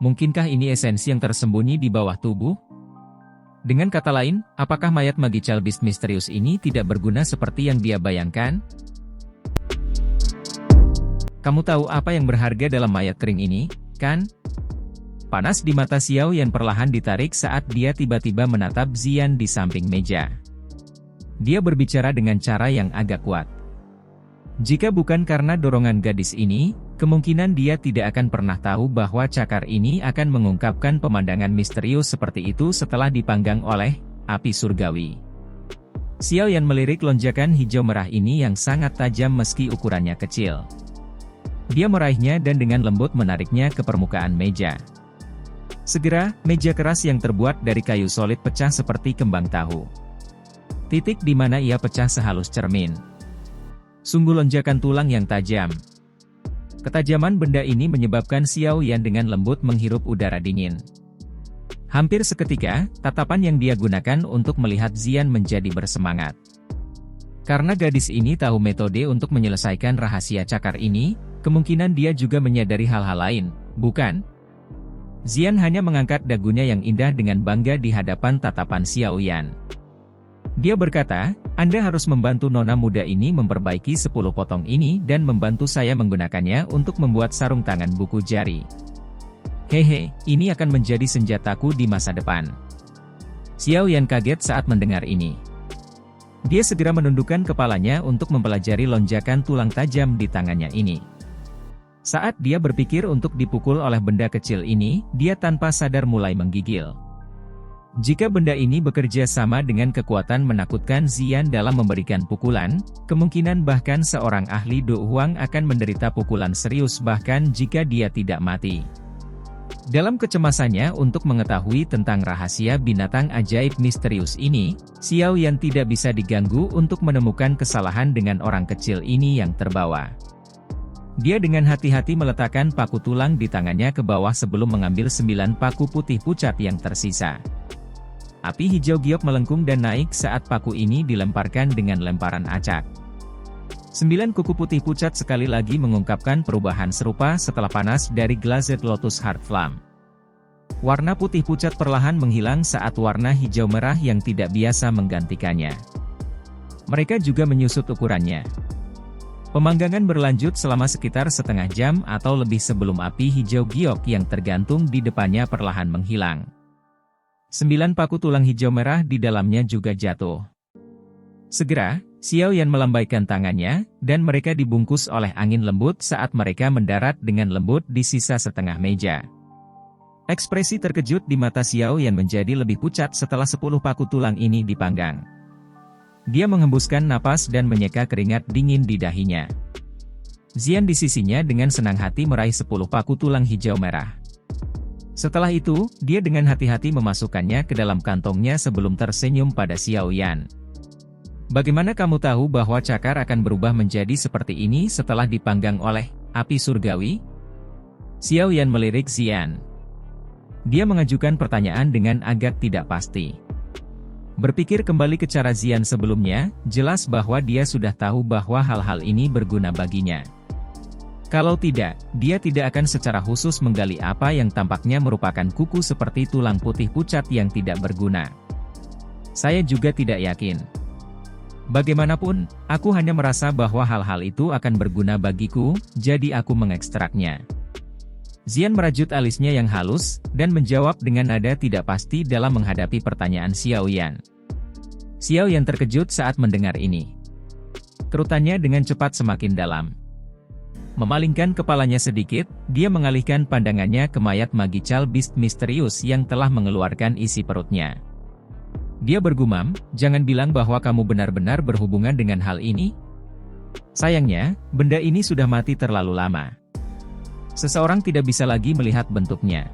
Mungkinkah ini esensi yang tersembunyi di bawah tubuh? Dengan kata lain, apakah mayat Magical Beast misterius ini tidak berguna seperti yang dia bayangkan? Kamu tahu apa yang berharga dalam mayat kering ini, kan? Panas di mata Xiao Yan perlahan ditarik saat dia tiba-tiba menatap Zian di samping meja. Dia berbicara dengan cara yang agak kuat. Jika bukan karena dorongan gadis ini, kemungkinan dia tidak akan pernah tahu bahwa cakar ini akan mengungkapkan pemandangan misterius seperti itu setelah dipanggang oleh api surgawi. Xiao Yan melirik lonjakan hijau merah ini yang sangat tajam meski ukurannya kecil. Dia meraihnya dan dengan lembut menariknya ke permukaan meja. Segera, meja keras yang terbuat dari kayu solid pecah seperti kembang tahu. Titik di mana ia pecah sehalus cermin. Sungguh lonjakan tulang yang tajam. Ketajaman benda ini menyebabkan Xiao Yan dengan lembut menghirup udara dingin. Hampir seketika, tatapan yang dia gunakan untuk melihat Zian menjadi bersemangat. Karena gadis ini tahu metode untuk menyelesaikan rahasia cakar ini, kemungkinan dia juga menyadari hal-hal lain, bukan? Zian hanya mengangkat dagunya yang indah dengan bangga di hadapan tatapan Xiao Yan. Dia berkata, Anda harus membantu nona muda ini memperbaiki 10 potong ini dan membantu saya menggunakannya untuk membuat sarung tangan buku jari. Hehe, ini akan menjadi senjataku di masa depan. Xiao Yan kaget saat mendengar ini. Dia segera menundukkan kepalanya untuk mempelajari lonjakan tulang tajam di tangannya ini. Saat dia berpikir untuk dipukul oleh benda kecil ini, dia tanpa sadar mulai menggigil. Jika benda ini bekerja sama dengan kekuatan menakutkan Zian dalam memberikan pukulan, kemungkinan bahkan seorang ahli Do Huang akan menderita pukulan serius bahkan jika dia tidak mati. Dalam kecemasannya untuk mengetahui tentang rahasia binatang ajaib misterius ini, Xiao Yan tidak bisa diganggu untuk menemukan kesalahan dengan orang kecil ini yang terbawa. Dia dengan hati-hati meletakkan paku tulang di tangannya ke bawah sebelum mengambil 9 paku putih pucat yang tersisa. Api hijau giok melengkung dan naik saat paku ini dilemparkan dengan lemparan acak. 9 kuku putih pucat sekali lagi mengungkapkan perubahan serupa setelah panas dari Glazed Lotus Heart Flame. Warna putih pucat perlahan menghilang saat warna hijau merah yang tidak biasa menggantikannya. Mereka juga menyusut ukurannya. Pemanggangan berlanjut selama sekitar setengah jam atau lebih sebelum api hijau giok yang tergantung di depannya perlahan menghilang. 9 paku tulang hijau merah di dalamnya juga jatuh. Segera, Xiao Yan melambaikan tangannya, dan mereka dibungkus oleh angin lembut saat mereka mendarat dengan lembut di sisa setengah meja. Ekspresi terkejut di mata Xiao Yan menjadi lebih pucat setelah 10 paku tulang ini dipanggang. Dia menghembuskan napas dan menyeka keringat dingin di dahinya. Zian di sisinya dengan senang hati meraih 10 paku tulang hijau merah. Setelah itu, dia dengan hati-hati memasukkannya ke dalam kantongnya sebelum tersenyum pada Xiao Yan. Bagaimana kamu tahu bahwa cakar akan berubah menjadi seperti ini setelah dipanggang oleh api surgawi? Xiao Yan melirik Zian. Dia mengajukan pertanyaan dengan agak tidak pasti. Berpikir kembali ke cara Zian sebelumnya, jelas bahwa dia sudah tahu bahwa hal-hal ini berguna baginya. Kalau tidak, dia tidak akan secara khusus menggali apa yang tampaknya merupakan kuku seperti tulang putih pucat yang tidak berguna. Saya juga tidak yakin. Bagaimanapun, aku hanya merasa bahwa hal-hal itu akan berguna bagiku, jadi aku mengekstraknya. Zian merajut alisnya yang halus, dan menjawab dengan nada tidak pasti dalam menghadapi pertanyaan Xiao Yan. Xiao Yan terkejut saat mendengar ini. Kerutannya dengan cepat semakin dalam. Memalingkan kepalanya sedikit, dia mengalihkan pandangannya ke mayat Magical Beast misterius yang telah mengeluarkan isi perutnya. Dia bergumam, jangan bilang bahwa kamu benar-benar berhubungan dengan hal ini. Sayangnya, benda ini sudah mati terlalu lama. Seseorang tidak bisa lagi melihat bentuknya.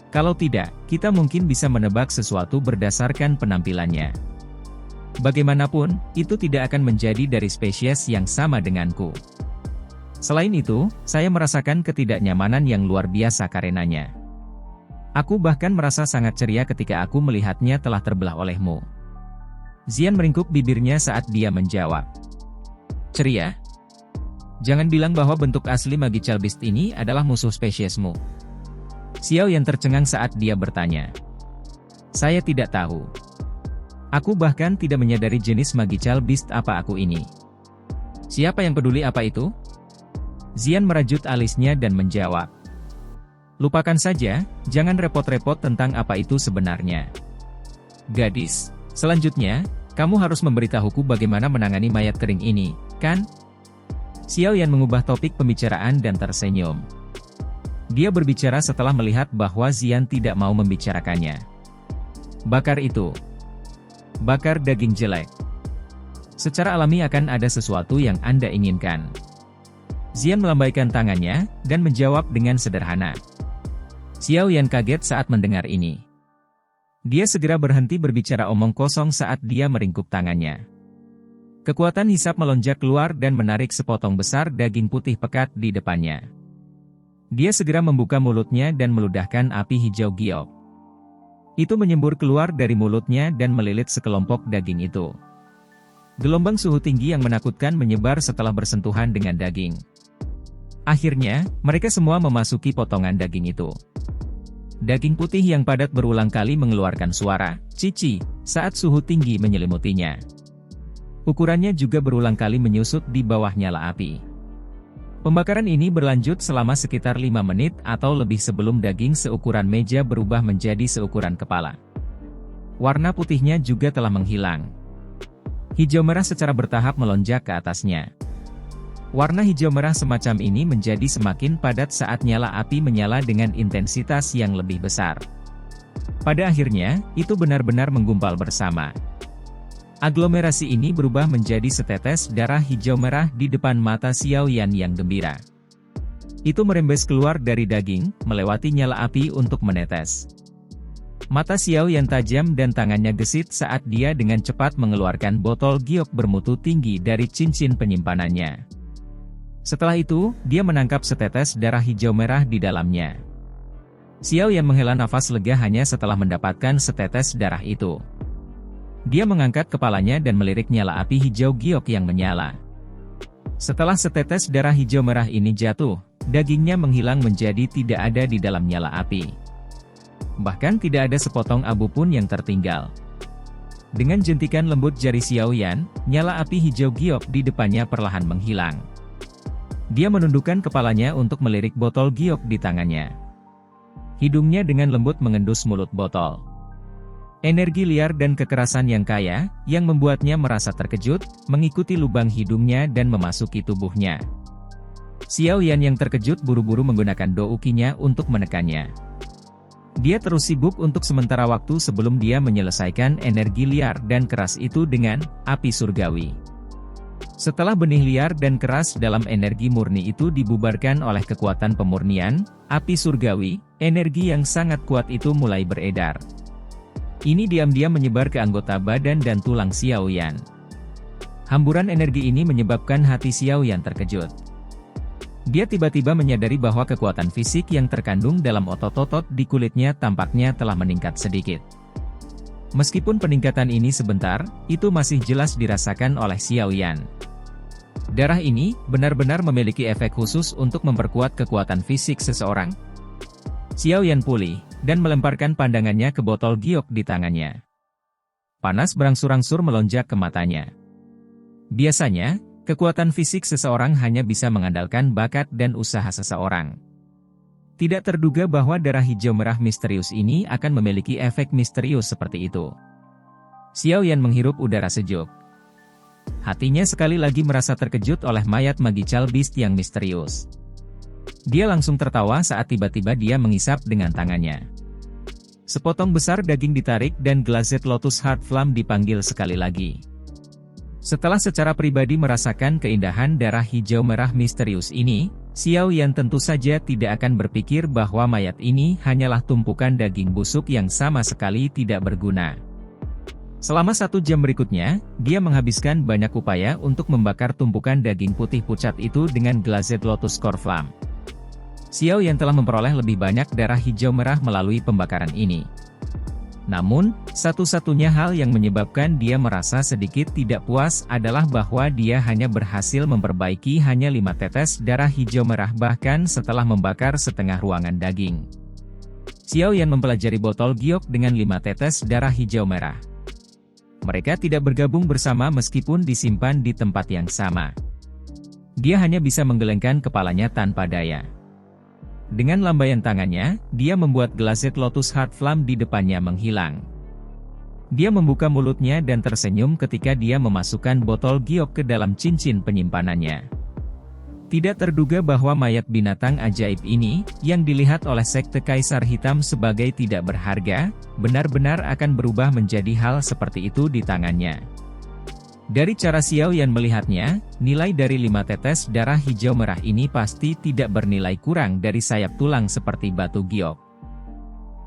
Kalau tidak, kita mungkin bisa menebak sesuatu berdasarkan penampilannya. Bagaimanapun, itu tidak akan menjadi dari spesies yang sama denganku. Selain itu, saya merasakan ketidaknyamanan yang luar biasa karenanya. Aku bahkan merasa sangat ceria ketika aku melihatnya telah terbelah olehmu. Zian meringkuk bibirnya saat dia menjawab. Ceria? Jangan bilang bahwa bentuk asli Magical Beast ini adalah musuh spesiesmu. Xiao Yan tercengang saat dia bertanya. Saya tidak tahu. Aku bahkan tidak menyadari jenis magical beast apa aku ini. Siapa yang peduli apa itu? Xian merajut alisnya dan menjawab. Lupakan saja, jangan repot-repot tentang apa itu sebenarnya. Gadis, selanjutnya, kamu harus memberitahuku bagaimana menangani mayat kering ini, kan? Xiao Yan mengubah topik pembicaraan dan tersenyum. Dia berbicara setelah melihat bahwa Xian tidak mau membicarakannya. Bakar itu. Bakar daging jelek. Secara alami akan ada sesuatu yang Anda inginkan. Xian melambaikan tangannya, dan menjawab dengan sederhana. Xiao Yan kaget saat mendengar ini. Dia segera berhenti berbicara omong kosong saat dia meringkuk tangannya. Kekuatan hisap melonjak keluar dan menarik sepotong besar daging putih pekat di depannya. Dia segera membuka mulutnya dan meludahkan api hijau giok. Itu menyembur keluar dari mulutnya dan melilit sekelompok daging itu. Gelombang suhu tinggi yang menakutkan menyebar setelah bersentuhan dengan daging. Akhirnya, mereka semua memasuki potongan daging itu. Daging putih yang padat berulang kali mengeluarkan suara cici saat suhu tinggi menyelimutinya. Ukurannya juga berulang kali menyusut di bawah nyala api. Pembakaran ini berlanjut selama sekitar 5 menit atau lebih sebelum daging seukuran meja berubah menjadi seukuran kepala. Warna putihnya juga telah menghilang. Hijau merah secara bertahap melonjak ke atasnya. Warna hijau merah semacam ini menjadi semakin padat saat nyala api menyala dengan intensitas yang lebih besar. Pada akhirnya, itu benar-benar menggumpal bersama. Aglomerasi ini berubah menjadi setetes darah hijau merah di depan mata Xiao Yan yang gembira. Itu merembes keluar dari daging, melewati nyala api untuk menetes. Mata Xiao Yan tajam dan tangannya gesit saat dia dengan cepat mengeluarkan botol giok bermutu tinggi dari cincin penyimpanannya. Setelah itu, dia menangkap setetes darah hijau merah di dalamnya. Xiao Yan menghela nafas lega hanya setelah mendapatkan setetes darah itu. Dia mengangkat kepalanya dan melirik nyala api hijau giok yang menyala. Setelah setetes darah hijau merah ini jatuh, dagingnya menghilang menjadi tidak ada di dalam nyala api. Bahkan tidak ada sepotong abu pun yang tertinggal. Dengan jentikan lembut jari Xiao Yan, nyala api hijau giok di depannya perlahan menghilang. Dia menundukkan kepalanya untuk melirik botol giok di tangannya. Hidungnya dengan lembut mengendus mulut botol. Energi liar dan kekerasan yang kaya, yang membuatnya merasa terkejut, mengikuti lubang hidungnya dan memasuki tubuhnya. Xiao Yan yang terkejut buru-buru menggunakan doukinya untuk menekannya. Dia terus sibuk untuk sementara waktu sebelum dia menyelesaikan energi liar dan keras itu dengan api surgawi. Setelah benih liar dan keras dalam energi murni itu dibubarkan oleh kekuatan pemurnian, api surgawi, energi yang sangat kuat itu mulai beredar. Ini diam-diam menyebar ke anggota badan dan tulang Xiao Yan. Hamburan energi ini menyebabkan hati Xiao Yan terkejut. Dia tiba-tiba menyadari bahwa kekuatan fisik yang terkandung dalam otot-otot di kulitnya tampaknya telah meningkat sedikit. Meskipun peningkatan ini sebentar, itu masih jelas dirasakan oleh Xiao Yan. Darah ini benar-benar memiliki efek khusus untuk memperkuat kekuatan fisik seseorang. Xiao Yan pulih, dan melemparkan pandangannya ke botol giok di tangannya. Panas berangsur-angsur melonjak ke matanya. Biasanya, kekuatan fisik seseorang hanya bisa mengandalkan bakat dan usaha seseorang. Tidak terduga bahwa darah hijau merah misterius ini akan memiliki efek misterius seperti itu. Xiao Yan menghirup udara sejuk. Hatinya sekali lagi merasa terkejut oleh mayat magical beast yang misterius. Dia langsung tertawa saat tiba-tiba dia menghisap dengan tangannya. Sepotong besar daging ditarik dan Glazed Lotus Heart Flame dipanggil sekali lagi. Setelah secara pribadi merasakan keindahan darah hijau merah misterius ini, Xiao Yan tentu saja tidak akan berpikir bahwa mayat ini hanyalah tumpukan daging busuk yang sama sekali tidak berguna. Selama 1 jam berikutnya, dia menghabiskan banyak upaya untuk membakar tumpukan daging putih pucat itu dengan Glazed Lotus Core Flame. Xiao Yan telah memperoleh lebih banyak darah hijau merah melalui pembakaran ini. Namun, satu-satunya hal yang menyebabkan dia merasa sedikit tidak puas adalah bahwa dia hanya berhasil memperbaiki hanya 5 tetes darah hijau merah bahkan setelah membakar setengah ruangan daging. Xiao Yan mempelajari botol giok dengan 5 tetes darah hijau merah. Mereka tidak bergabung bersama meskipun disimpan di tempat yang sama. Dia hanya bisa menggelengkan kepalanya tanpa daya. Dengan lambaian tangannya, dia membuat Glazed Lotus Heart Flame di depannya menghilang. Dia membuka mulutnya dan tersenyum ketika dia memasukkan botol giok ke dalam cincin penyimpanannya. Tidak terduga bahwa mayat binatang ajaib ini, yang dilihat oleh sekte Kaisar Hitam sebagai tidak berharga, benar-benar akan berubah menjadi hal seperti itu di tangannya. Dari cara Xiao Yan melihatnya, nilai dari 5 tetes darah hijau merah ini pasti tidak bernilai kurang dari sayap tulang seperti batu giok.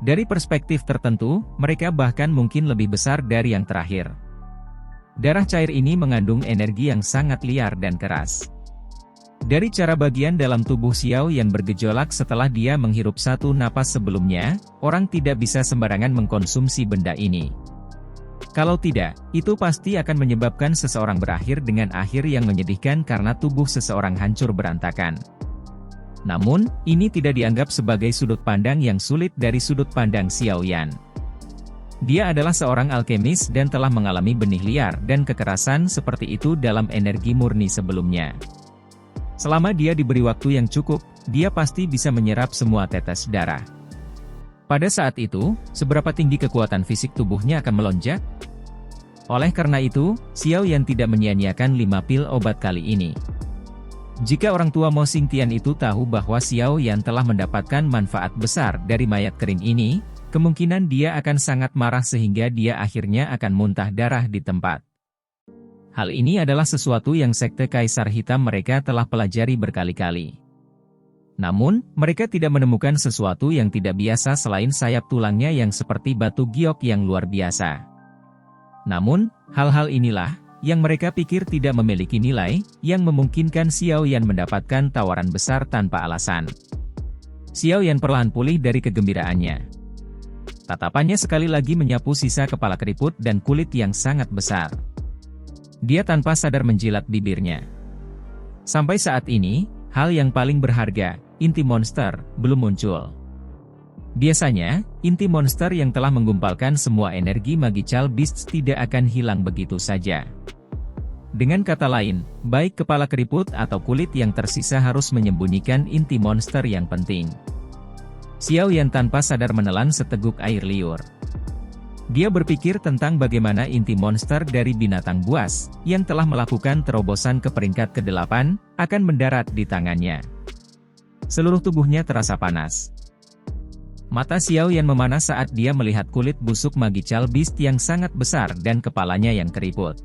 Dari perspektif tertentu, mereka bahkan mungkin lebih besar dari yang terakhir. Darah cair ini mengandung energi yang sangat liar dan keras. Dari cara bagian dalam tubuh Xiao Yan bergejolak setelah dia menghirup satu napas sebelumnya, orang tidak bisa sembarangan mengkonsumsi benda ini. Kalau tidak, itu pasti akan menyebabkan seseorang berakhir dengan akhir yang menyedihkan karena tubuh seseorang hancur berantakan. Namun, ini tidak dianggap sebagai sudut pandang yang sulit dari sudut pandang Xiao Yan. Dia adalah seorang alkemis dan telah mengalami benih liar dan kekerasan seperti itu dalam energi murni sebelumnya. Selama dia diberi waktu yang cukup, dia pasti bisa menyerap semua tetes darah. Pada saat itu, seberapa tinggi kekuatan fisik tubuhnya akan melonjak? Oleh karena itu, Xiao Yan tidak menyia-nyiakan 5 pil obat kali ini. Jika orang tua Mo Xingtian itu tahu bahwa Xiao Yan telah mendapatkan manfaat besar dari mayat kering ini, kemungkinan dia akan sangat marah sehingga dia akhirnya akan muntah darah di tempat. Hal ini adalah sesuatu yang sekte Kaisar Hitam mereka telah pelajari berkali-kali. Namun, mereka tidak menemukan sesuatu yang tidak biasa selain sayap tulangnya yang seperti batu giok yang luar biasa. Namun, hal-hal inilah yang mereka pikir tidak memiliki nilai, yang memungkinkan Xiao Yan mendapatkan tawaran besar tanpa alasan. Xiao Yan perlahan pulih dari kegembiraannya. Tatapannya sekali lagi menyapu sisa kepala keriput dan kulit yang sangat besar. Dia tanpa sadar menjilat bibirnya. Sampai saat ini, hal yang paling berharga, inti monster, belum muncul. Biasanya, inti monster yang telah menggumpalkan semua energi Magical Beasts tidak akan hilang begitu saja. Dengan kata lain, baik kepala keriput atau kulit yang tersisa harus menyembunyikan inti monster yang penting. Xiao Yan tanpa sadar menelan seteguk air liur. Dia berpikir tentang bagaimana inti monster dari binatang buas, yang telah melakukan terobosan ke peringkat ke-8, akan mendarat di tangannya. Seluruh tubuhnya terasa panas. Mata Xiao Yan memanas saat dia melihat kulit busuk Magical Beast yang sangat besar dan kepalanya yang keriput.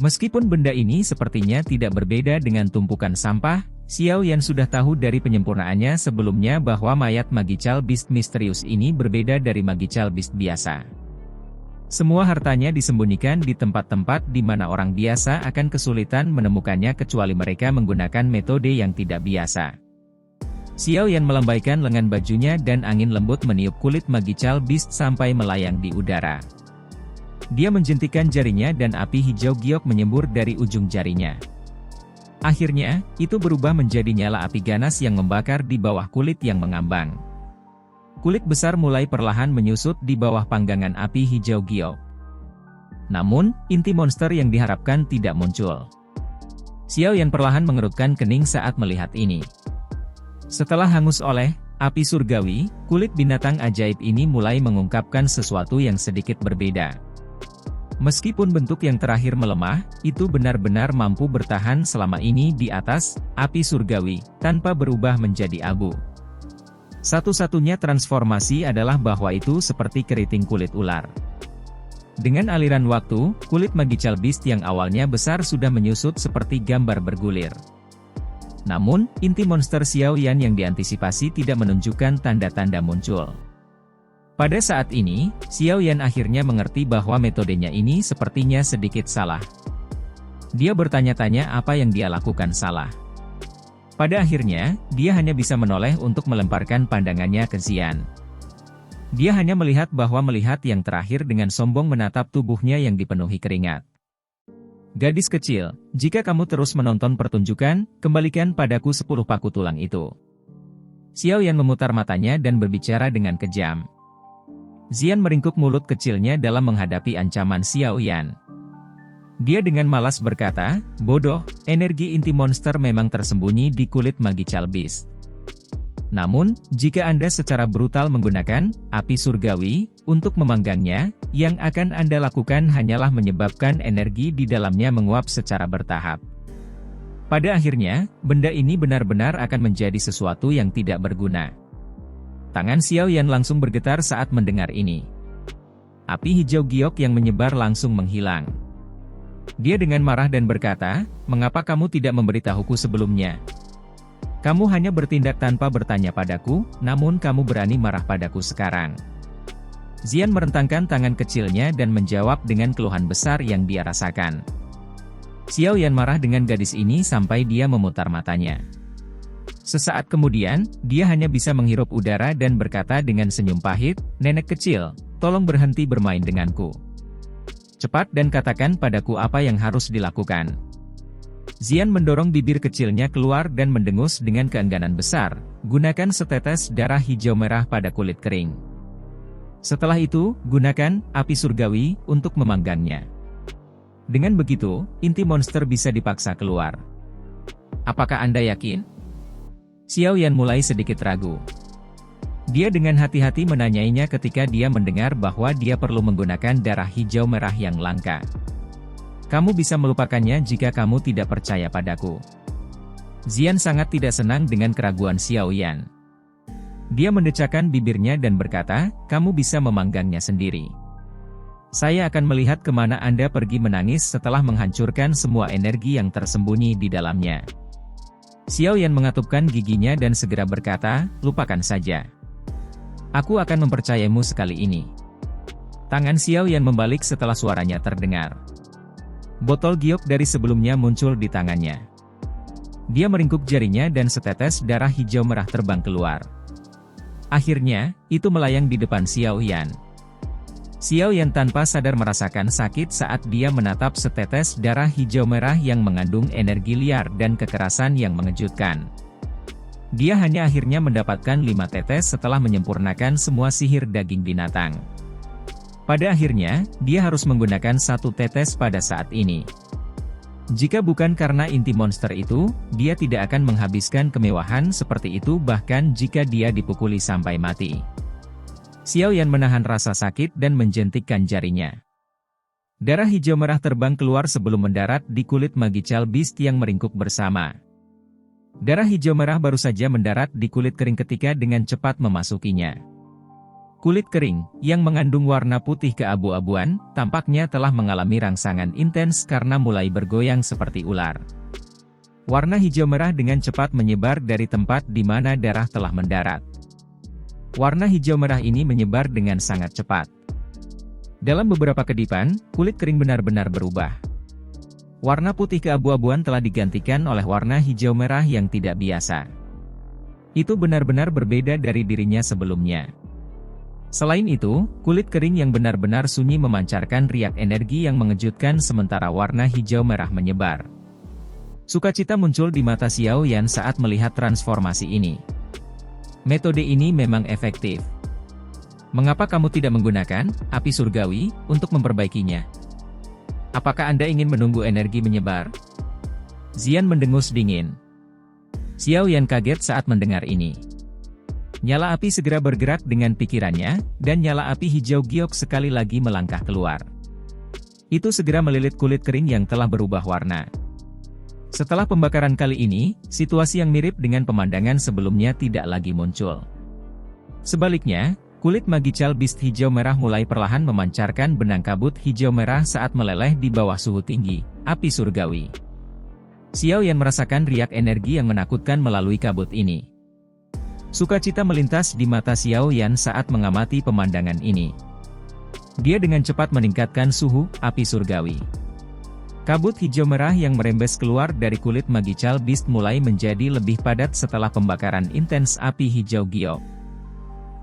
Meskipun benda ini sepertinya tidak berbeda dengan tumpukan sampah, Xiao Yan sudah tahu dari penyempurnaannya sebelumnya bahwa mayat Magical Beast misterius ini berbeda dari Magical Beast biasa. Semua hartanya disembunyikan di tempat-tempat di mana orang biasa akan kesulitan menemukannya kecuali mereka menggunakan metode yang tidak biasa. Xiao Yan melambaikan lengan bajunya dan angin lembut meniup kulit Magical Beast sampai melayang di udara. Dia menjentikan jarinya dan api hijau giok menyembur dari ujung jarinya. Akhirnya, itu berubah menjadi nyala api ganas yang membakar di bawah kulit yang mengambang. Kulit besar mulai perlahan menyusut di bawah panggangan api hijau giok. Namun, inti monster yang diharapkan tidak muncul. Xiao Yan perlahan mengerutkan kening saat melihat ini. Setelah hangus oleh api surgawi, kulit binatang ajaib ini mulai mengungkapkan sesuatu yang sedikit berbeda. Meskipun bentuk yang terakhir melemah, itu benar-benar mampu bertahan selama ini di atas api surgawi, tanpa berubah menjadi abu. Satu-satunya transformasi adalah bahwa itu seperti keriting kulit ular. Dengan aliran waktu, kulit Magical Beast yang awalnya besar sudah menyusut seperti gambar bergulir. Namun, inti monster Xiao Yan yang diantisipasi tidak menunjukkan tanda-tanda muncul. Pada saat ini, Xiao Yan akhirnya mengerti bahwa metodenya ini sepertinya sedikit salah. Dia bertanya-tanya apa yang dia lakukan salah. Pada akhirnya, dia hanya bisa menoleh untuk melemparkan pandangannya ke Xian. Dia hanya melihat bahwa melihat yang terakhir dengan sombong menatap tubuhnya yang dipenuhi keringat. Gadis kecil, jika kamu terus menonton pertunjukan, kembalikan padaku 10 paku tulang itu. Xiao Yan memutar matanya dan berbicara dengan kejam. Xian meringkuk mulut kecilnya dalam menghadapi ancaman Xiao Yan. Dia dengan malas berkata, "Bodoh, energi inti monster memang tersembunyi di kulit Magical Beast. Namun, jika Anda secara brutal menggunakan api surgawi untuk memanggangnya, yang akan Anda lakukan hanyalah menyebabkan energi di dalamnya menguap secara bertahap. Pada akhirnya, benda ini benar-benar akan menjadi sesuatu yang tidak berguna." Tangan Xiao Yan langsung bergetar saat mendengar ini. Api hijau giok yang menyebar langsung menghilang. Dia dengan marah dan berkata, "Mengapa kamu tidak memberitahuku sebelumnya? Kamu hanya bertindak tanpa bertanya padaku, namun kamu berani marah padaku sekarang." Xian merentangkan tangan kecilnya dan menjawab dengan keluhan besar yang dia rasakan. Xiao Yan marah dengan gadis ini sampai dia memutar matanya. Sesaat kemudian, dia hanya bisa menghirup udara dan berkata dengan senyum pahit, "Nenek kecil, tolong berhenti bermain denganku. Cepat dan katakan padaku apa yang harus dilakukan." Xian mendorong bibir kecilnya keluar dan mendengus dengan keengganan besar, "Gunakan setetes darah hijau merah pada kulit kering. Setelah itu, gunakan api surgawi untuk memanggangnya. Dengan begitu, inti monster bisa dipaksa keluar. Apakah Anda yakin?" Xiao Yan mulai sedikit ragu. Dia dengan hati-hati menanyainya ketika dia mendengar bahwa dia perlu menggunakan darah hijau merah yang langka. "Kamu bisa melupakannya jika kamu tidak percaya padaku." Xian sangat tidak senang dengan keraguan Xiao Yan. Dia mendecakkan bibirnya dan berkata, "Kamu bisa memanggangnya sendiri. Saya akan melihat kemana Anda pergi menangis setelah menghancurkan semua energi yang tersembunyi di dalamnya." Xiao Yan mengatupkan giginya dan segera berkata, "Lupakan saja. Aku akan mempercayaimu sekali ini." Tangan Xiao Yan membalik setelah suaranya terdengar. Botol giok dari sebelumnya muncul di tangannya. Dia meringkuk jarinya dan setetes darah hijau merah terbang keluar. Akhirnya, itu melayang di depan Xiao Yan. Xiao Yan tanpa sadar merasakan sakit saat dia menatap setetes darah hijau merah yang mengandung energi liar dan kekerasan yang mengejutkan. Dia hanya akhirnya mendapatkan 5 tetes setelah menyempurnakan semua sihir daging binatang. Pada akhirnya, dia harus menggunakan 1 tetes pada saat ini. Jika bukan karena inti monster itu, dia tidak akan menghabiskan kemewahan seperti itu bahkan jika dia dipukuli sampai mati. Xiao Yan menahan rasa sakit dan menjentikkan jarinya. Darah hijau merah terbang keluar sebelum mendarat di kulit Magical Beast yang meringkuk bersama. Darah hijau merah baru saja mendarat di kulit kering ketika dengan cepat memasukinya. Kulit kering, yang mengandung warna putih keabu-abuan, tampaknya telah mengalami rangsangan intens karena mulai bergoyang seperti ular. Warna hijau merah dengan cepat menyebar dari tempat di mana darah telah mendarat. Warna hijau merah ini menyebar dengan sangat cepat. Dalam beberapa kedipan, kulit kering benar-benar berubah. Warna putih keabu-abuan telah digantikan oleh warna hijau merah yang tidak biasa. Itu benar-benar berbeda dari dirinya sebelumnya. Selain itu, kulit kering yang benar-benar sunyi memancarkan riak energi yang mengejutkan sementara warna hijau merah menyebar. Sukacita muncul di mata Xiao Yan saat melihat transformasi ini. Metode ini memang efektif. Mengapa kamu tidak menggunakan api surgawi untuk memperbaikinya? Apakah Anda ingin menunggu energi menyebar?" Xian mendengus dingin. Xiao Yan kaget saat mendengar ini. Nyala api segera bergerak dengan pikirannya, dan nyala api hijau giok sekali lagi melangkah keluar. Itu segera melilit kulit kering yang telah berubah warna. Setelah pembakaran kali ini, situasi yang mirip dengan pemandangan sebelumnya tidak lagi muncul. Sebaliknya, kulit Magical Beast hijau merah mulai perlahan memancarkan benang kabut hijau merah saat meleleh di bawah suhu tinggi, api surgawi. Xiao Yan merasakan riak energi yang menakutkan melalui kabut ini. Sukacita melintas di mata Xiao Yan saat mengamati pemandangan ini. Dia dengan cepat meningkatkan suhu api surgawi. Kabut hijau merah yang merembes keluar dari kulit Magical Beast mulai menjadi lebih padat setelah pembakaran intens api hijau giok.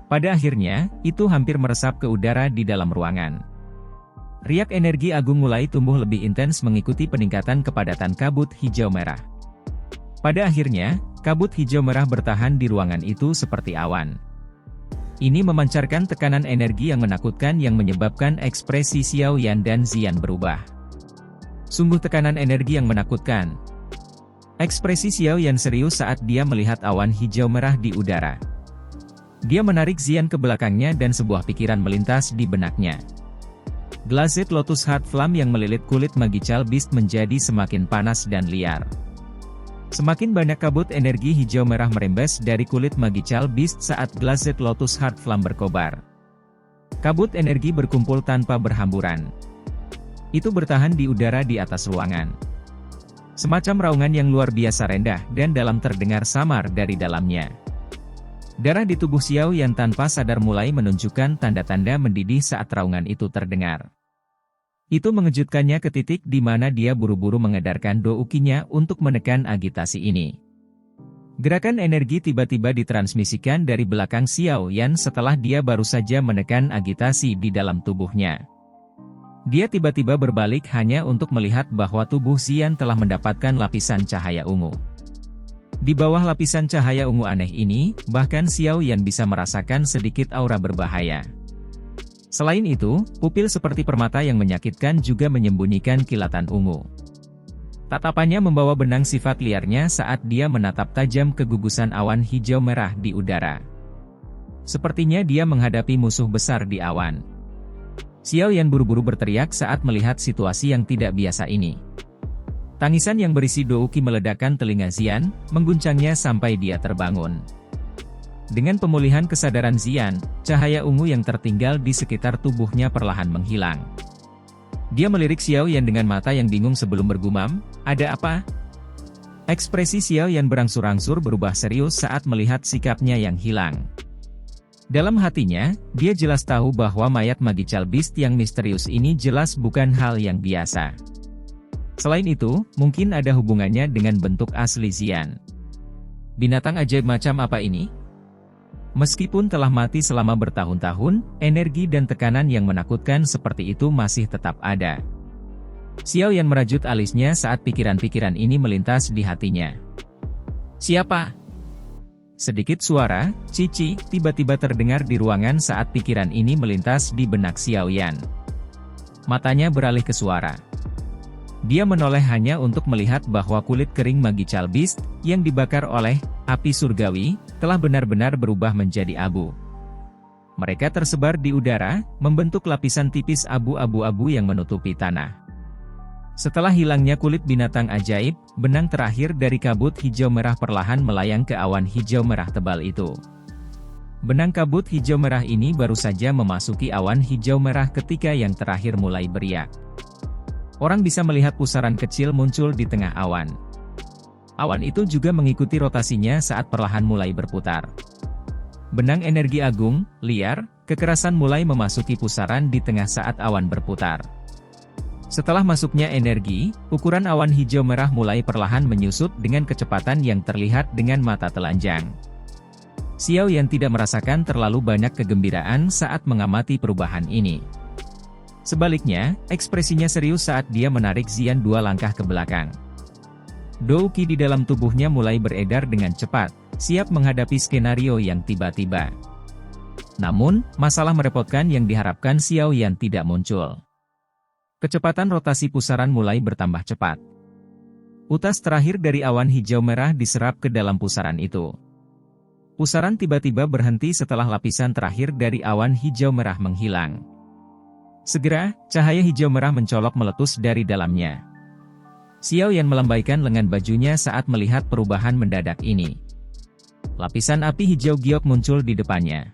Pada akhirnya, itu hampir meresap ke udara di dalam ruangan. Riak energi agung mulai tumbuh lebih intens mengikuti peningkatan kepadatan kabut hijau merah. Pada akhirnya, kabut hijau merah bertahan di ruangan itu seperti awan. Ini memancarkan tekanan energi yang menakutkan yang menyebabkan ekspresi Xiao Yan dan Ziyan berubah. Sungguh tekanan energi yang menakutkan. Ekspresi Xiao Yan serius saat dia melihat awan hijau merah di udara. Dia menarik Ziyan ke belakangnya dan sebuah pikiran melintas di benaknya. Glazed Lotus Heart Flame yang melilit kulit Magical Beast menjadi semakin panas dan liar. Semakin banyak kabut energi hijau merah merembes dari kulit Magical Beast saat Glazed Lotus Heart Flame berkobar. Kabut energi berkumpul tanpa berhamburan. Itu bertahan di udara di atas ruangan. Semacam raungan yang luar biasa rendah dan dalam terdengar samar dari dalamnya. Darah di tubuh Xiao Yan tanpa sadar mulai menunjukkan tanda-tanda mendidih saat raungan itu terdengar. Itu mengejutkannya ke titik di mana dia buru-buru mengedarkan doukinya untuk menekan agitasi ini. Gerakan energi tiba-tiba ditransmisikan dari belakang Xiao Yan setelah dia baru saja menekan agitasi di dalam tubuhnya. Dia tiba-tiba berbalik hanya untuk melihat bahwa tubuh Ziyan telah mendapatkan lapisan cahaya ungu. Di bawah lapisan cahaya ungu aneh ini, bahkan Xiao Yan bisa merasakan sedikit aura berbahaya. Selain itu, pupil seperti permata yang menyakitkan juga menyembunyikan kilatan ungu. Tatapannya membawa benang sifat liarnya saat dia menatap tajam ke gugusan awan hijau merah di udara. Sepertinya dia menghadapi musuh besar di awan. Xiao Yan buru-buru berteriak saat melihat situasi yang tidak biasa ini. Tangisan yang berisi douki meledakkan telinga Ziyan, mengguncangnya sampai dia terbangun. Dengan pemulihan kesadaran Ziyan, cahaya ungu yang tertinggal di sekitar tubuhnya perlahan menghilang. Dia melirik Xiao Yan dengan mata yang bingung sebelum bergumam, "Ada apa?" Ekspresi Xiao Yan berangsur-angsur berubah serius saat melihat sikapnya yang hilang. Dalam hatinya, dia jelas tahu bahwa mayat Magical Beast yang misterius ini jelas bukan hal yang biasa. Selain itu, mungkin ada hubungannya dengan bentuk asli Ziyan. Binatang ajaib macam apa ini? Meskipun telah mati selama bertahun-tahun, energi dan tekanan yang menakutkan seperti itu masih tetap ada. Xiao Yan merajut alisnya saat pikiran-pikiran ini melintas di hatinya. "Siapa?" Sedikit suara, "Cici," tiba-tiba terdengar di ruangan saat pikiran ini melintas di benak Xiao Yan. Matanya beralih ke suara. Dia menoleh hanya untuk melihat bahwa kulit kering Magical Beast, yang dibakar oleh api surgawi, telah benar-benar berubah menjadi abu. Mereka tersebar di udara, membentuk lapisan tipis abu-abu yang menutupi tanah. Setelah hilangnya kulit binatang ajaib, benang terakhir dari kabut hijau merah perlahan melayang ke awan hijau merah tebal itu. Benang kabut hijau merah ini baru saja memasuki awan hijau merah ketika yang terakhir mulai beriak. Orang bisa melihat pusaran kecil muncul di tengah awan. Awan itu juga mengikuti rotasinya saat perlahan mulai berputar. Benang energi agung, liar, kekerasan mulai memasuki pusaran di tengah saat awan berputar. Setelah masuknya energi, ukuran awan hijau merah mulai perlahan menyusut dengan kecepatan yang terlihat dengan mata telanjang. Xiao Yan tidak merasakan terlalu banyak kegembiraan saat mengamati perubahan ini. Sebaliknya, ekspresinya serius saat dia menarik Ziyan 2 langkah ke belakang. Douki di dalam tubuhnya mulai beredar dengan cepat, siap menghadapi skenario yang tiba-tiba. Namun, masalah merepotkan yang diharapkan Xiao Yan tidak muncul. Kecepatan rotasi pusaran mulai bertambah cepat. Utas terakhir dari awan hijau merah diserap ke dalam pusaran itu. Pusaran tiba-tiba berhenti setelah lapisan terakhir dari awan hijau merah menghilang. Segera, cahaya hijau merah mencolok meletus dari dalamnya. Xiao Yan melambaikan lengan bajunya saat melihat perubahan mendadak ini. Lapisan api hijau giok muncul di depannya.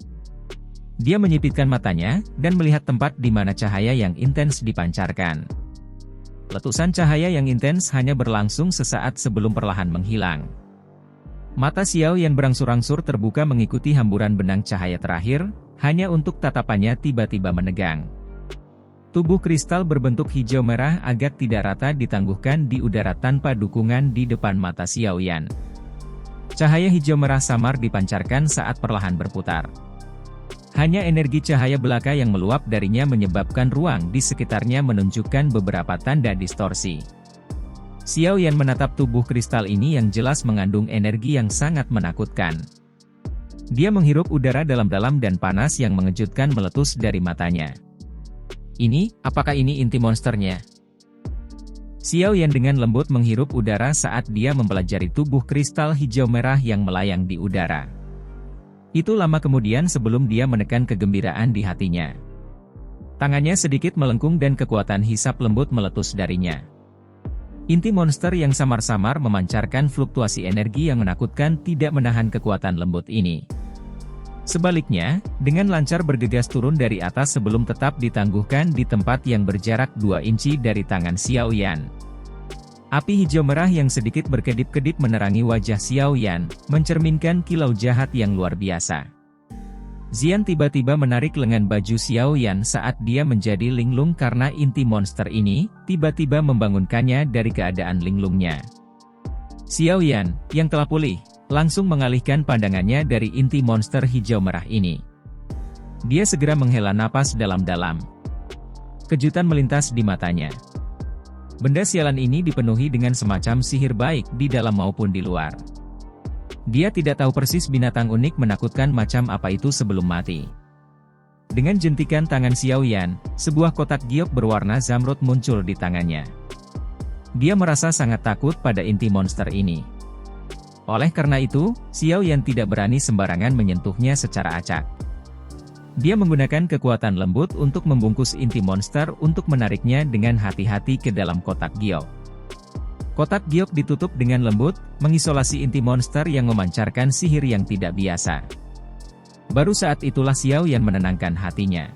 Dia menyipitkan matanya, dan melihat tempat di mana cahaya yang intens dipancarkan. Letusan cahaya yang intens hanya berlangsung sesaat sebelum perlahan menghilang. Mata Xiao Yan berangsur-angsur terbuka mengikuti hamburan benang cahaya terakhir, hanya untuk tatapannya tiba-tiba menegang. Tubuh kristal berbentuk hijau merah agak tidak rata ditangguhkan di udara tanpa dukungan di depan mata Xiao Yan. Cahaya hijau merah samar dipancarkan saat perlahan berputar. Hanya energi cahaya belaka yang meluap darinya menyebabkan ruang di sekitarnya menunjukkan beberapa tanda distorsi. Xiao Yan menatap tubuh kristal ini yang jelas mengandung energi yang sangat menakutkan. Dia menghirup udara dalam-dalam dan panas yang mengejutkan meletus dari matanya. Apakah ini inti monsternya? Xiao Yan dengan lembut menghirup udara saat dia mempelajari tubuh kristal hijau merah yang melayang di udara. Itu lama kemudian sebelum dia menekan kegembiraan di hatinya. Tangannya sedikit melengkung dan kekuatan hisap lembut meletus darinya. Inti monster yang samar-samar memancarkan fluktuasi energi yang menakutkan tidak menahan kekuatan lembut ini. Sebaliknya, dengan lancar bergegas turun dari atas sebelum tetap ditangguhkan di tempat yang berjarak 2 inci dari tangan Xiao Yan. Api hijau merah yang sedikit berkedip-kedip menerangi wajah Xiao Yan, mencerminkan kilau jahat yang luar biasa. Xian tiba-tiba menarik lengan baju Xiao Yan saat dia menjadi linglung karena inti monster ini, tiba-tiba membangunkannya dari keadaan linglungnya. Xiao Yan, yang telah pulih, langsung mengalihkan pandangannya dari inti monster hijau merah ini. Dia segera menghela napas dalam-dalam. Kejutan melintas di matanya. Benda sialan ini dipenuhi dengan semacam sihir baik di dalam maupun di luar. Dia tidak tahu persis binatang unik menakutkan macam apa itu sebelum mati. Dengan jentikan tangan Xiao Yan, sebuah kotak giok berwarna zamrud muncul di tangannya. Dia merasa sangat takut pada inti monster ini. Oleh karena itu, Xiao Yan tidak berani sembarangan menyentuhnya secara acak. Dia menggunakan kekuatan lembut untuk membungkus inti monster untuk menariknya dengan hati-hati ke dalam kotak giok. Kotak giok ditutup dengan lembut, mengisolasi inti monster yang memancarkan sihir yang tidak biasa. Baru saat itulah Xiao Yan menenangkan hatinya.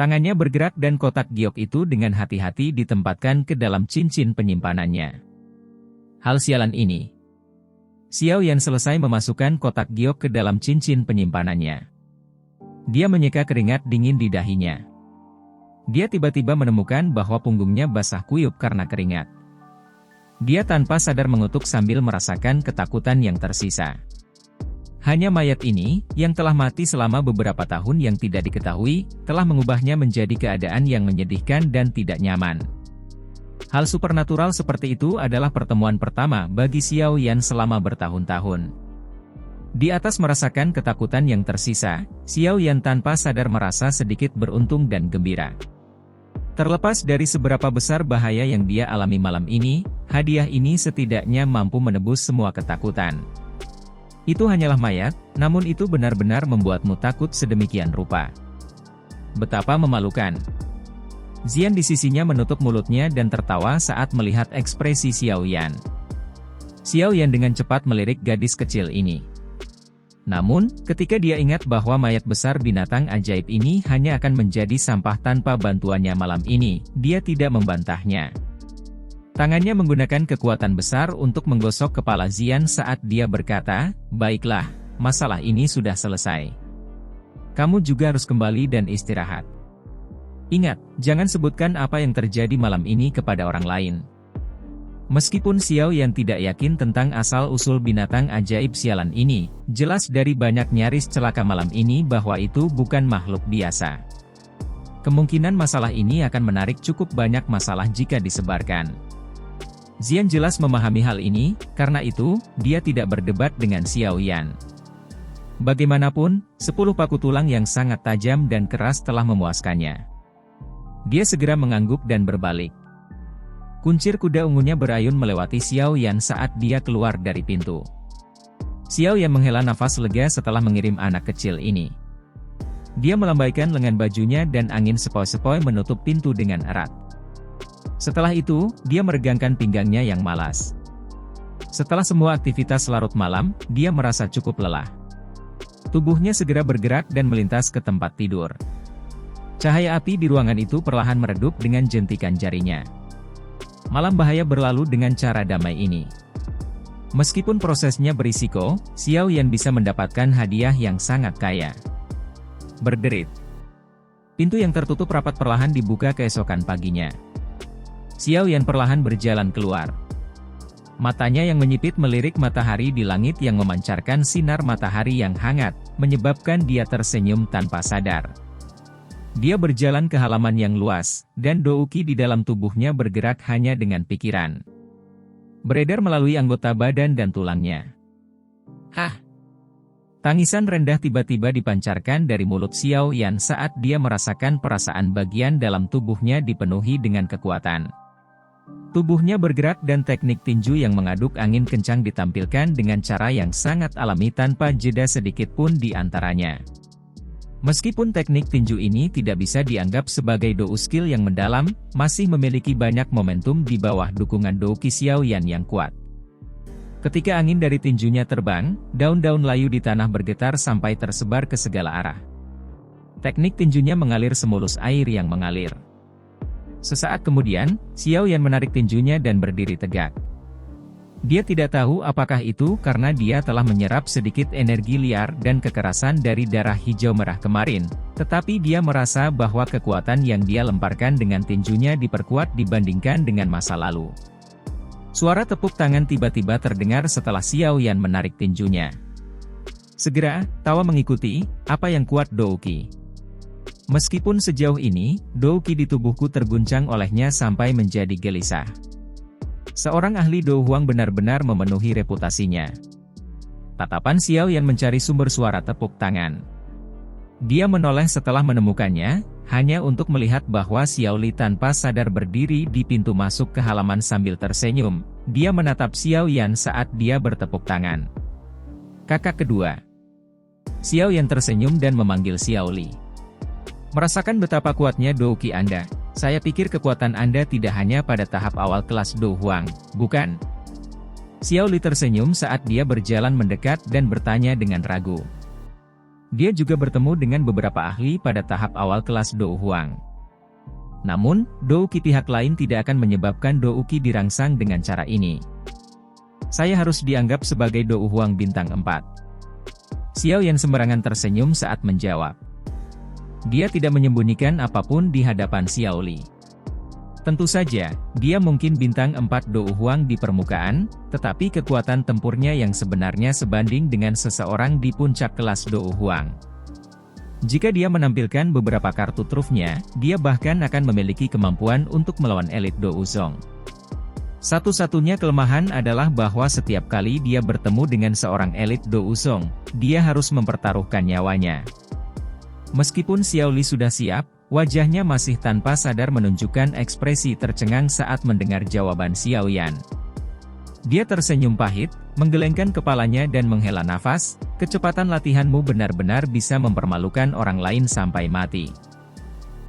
Tangannya bergerak dan kotak giok itu dengan hati-hati ditempatkan ke dalam cincin penyimpanannya. Hal sialan ini. Xiao Yan selesai memasukkan kotak giok ke dalam cincin penyimpanannya. Dia menyeka keringat dingin di dahinya. Dia tiba-tiba menemukan bahwa punggungnya basah kuyup karena keringat. Dia tanpa sadar mengutuk sambil merasakan ketakutan yang tersisa. Hanya mayat ini, yang telah mati selama beberapa tahun yang tidak diketahui, telah mengubahnya menjadi keadaan yang menyedihkan dan tidak nyaman. Hal supernatural seperti itu adalah pertemuan pertama bagi Xiao Yan selama bertahun-tahun. Di atas merasakan ketakutan yang tersisa, Xiao Yan tanpa sadar merasa sedikit beruntung dan gembira. Terlepas dari seberapa besar bahaya yang dia alami malam ini, hadiah ini setidaknya mampu menebus semua ketakutan. Itu hanyalah mayat, namun itu benar-benar membuatmu takut sedemikian rupa. Betapa memalukan. Xian di sisinya menutup mulutnya dan tertawa saat melihat ekspresi Xiao Yan. Xiao Yan dengan cepat melirik gadis kecil ini. Namun, ketika dia ingat bahwa mayat besar binatang ajaib ini hanya akan menjadi sampah tanpa bantuannya malam ini, dia tidak membantahnya. Tangannya menggunakan kekuatan besar untuk menggosok kepala Xian saat dia berkata, "Baiklah, masalah ini sudah selesai. Kamu juga harus kembali dan istirahat. Ingat, jangan sebutkan apa yang terjadi malam ini kepada orang lain." Meskipun Xiao Yan tidak yakin tentang asal-usul binatang ajaib sialan ini, jelas dari banyak nyaris celaka malam ini bahwa itu bukan makhluk biasa. Kemungkinan masalah ini akan menarik cukup banyak masalah jika disebarkan. Xian jelas memahami hal ini, karena itu, dia tidak berdebat dengan Xiao Yan. Bagaimanapun, 10 paku tulang yang sangat tajam dan keras telah memuaskannya. Dia segera mengangguk dan berbalik. Kuncir kuda ungunya berayun melewati Xiao Yan saat dia keluar dari pintu. Xiao Yan menghela nafas lega setelah mengirim anak kecil ini. Dia melambaikan lengan bajunya dan angin sepoi-sepoi menutup pintu dengan erat. Setelah itu, dia meregangkan pinggangnya yang malas. Setelah semua aktivitas larut malam, dia merasa cukup lelah. Tubuhnya segera bergerak dan melintas ke tempat tidur. Cahaya api di ruangan itu perlahan meredup dengan jentikan jarinya. Malam bahaya berlalu dengan cara damai ini. Meskipun prosesnya berisiko, Xiao Yan bisa mendapatkan hadiah yang sangat kaya. Berderit. Pintu yang tertutup rapat perlahan dibuka keesokan paginya. Xiao Yan perlahan berjalan keluar. Matanya yang menyipit melirik matahari di langit yang memancarkan sinar matahari yang hangat, menyebabkan dia tersenyum tanpa sadar. Dia berjalan ke halaman yang luas, dan douki di dalam tubuhnya bergerak hanya dengan pikiran. beredar melalui anggota badan dan tulangnya. Hah! Tangisan rendah tiba-tiba dipancarkan dari mulut Xiao Yan saat dia merasakan perasaan bagian dalam tubuhnya dipenuhi dengan kekuatan. Tubuhnya bergerak dan teknik tinju yang mengaduk angin kencang ditampilkan dengan cara yang sangat alami tanpa jeda sedikit pun di antaranya. Meskipun teknik tinju ini tidak bisa dianggap sebagai dou skill yang mendalam, masih memiliki banyak momentum di bawah dukungan douki Xiao Yan yang kuat. Ketika angin dari tinjunya terbang, daun-daun layu di tanah bergetar sampai tersebar ke segala arah. Teknik tinjunya mengalir semulus air yang mengalir. Sesaat kemudian, Xiao Yan menarik tinjunya dan berdiri tegak. Dia tidak tahu apakah itu karena dia telah menyerap sedikit energi liar dan kekerasan dari darah hijau merah kemarin, tetapi dia merasa bahwa kekuatan yang dia lemparkan dengan tinjunya diperkuat dibandingkan dengan masa lalu. Suara tepuk tangan tiba-tiba terdengar setelah Xiao Yan menarik tinjunya. Segera, tawa mengikuti, apa yang kuat douki. Meskipun sejauh ini, douki di tubuhku terguncang olehnya sampai menjadi gelisah. Seorang ahli Dou Huang benar-benar memenuhi reputasinya. Tatapan Xiao Yan mencari sumber suara tepuk tangan. Dia menoleh setelah menemukannya, hanya untuk melihat bahwa Xiao Li tanpa sadar berdiri di pintu masuk ke halaman sambil tersenyum. Dia menatap Xiao Yan saat dia bertepuk tangan. Kakak kedua. Xiao Yan tersenyum dan memanggil Xiao Li. Merasakan betapa kuatnya douki Anda. Saya pikir kekuatan Anda tidak hanya pada tahap awal kelas Dou Huang, bukan? Xiao Li tersenyum saat dia berjalan mendekat dan bertanya dengan ragu. Dia juga bertemu dengan beberapa ahli pada tahap awal kelas Dou Huang. Namun, douki pihak lain tidak akan menyebabkan douki dirangsang dengan cara ini. Saya harus dianggap sebagai Dou Huang bintang 4. Xiao Yan sembarangan tersenyum saat menjawab. Dia tidak menyembunyikan apapun di hadapan Xiao Li. Tentu saja, dia mungkin bintang 4 Dou Huang di permukaan, tetapi kekuatan tempurnya yang sebenarnya sebanding dengan seseorang di puncak kelas Dou Huang. Jika dia menampilkan beberapa kartu trufnya, dia bahkan akan memiliki kemampuan untuk melawan elit Dou Zong. Satu-satunya kelemahan adalah bahwa setiap kali dia bertemu dengan seorang elit Dou Zong, dia harus mempertaruhkan nyawanya. Meskipun Xiao Li sudah siap, wajahnya masih tanpa sadar menunjukkan ekspresi tercengang saat mendengar jawaban Xiao Yan. Dia tersenyum pahit, menggelengkan kepalanya dan menghela nafas. Kecepatan latihanmu benar-benar bisa mempermalukan orang lain sampai mati.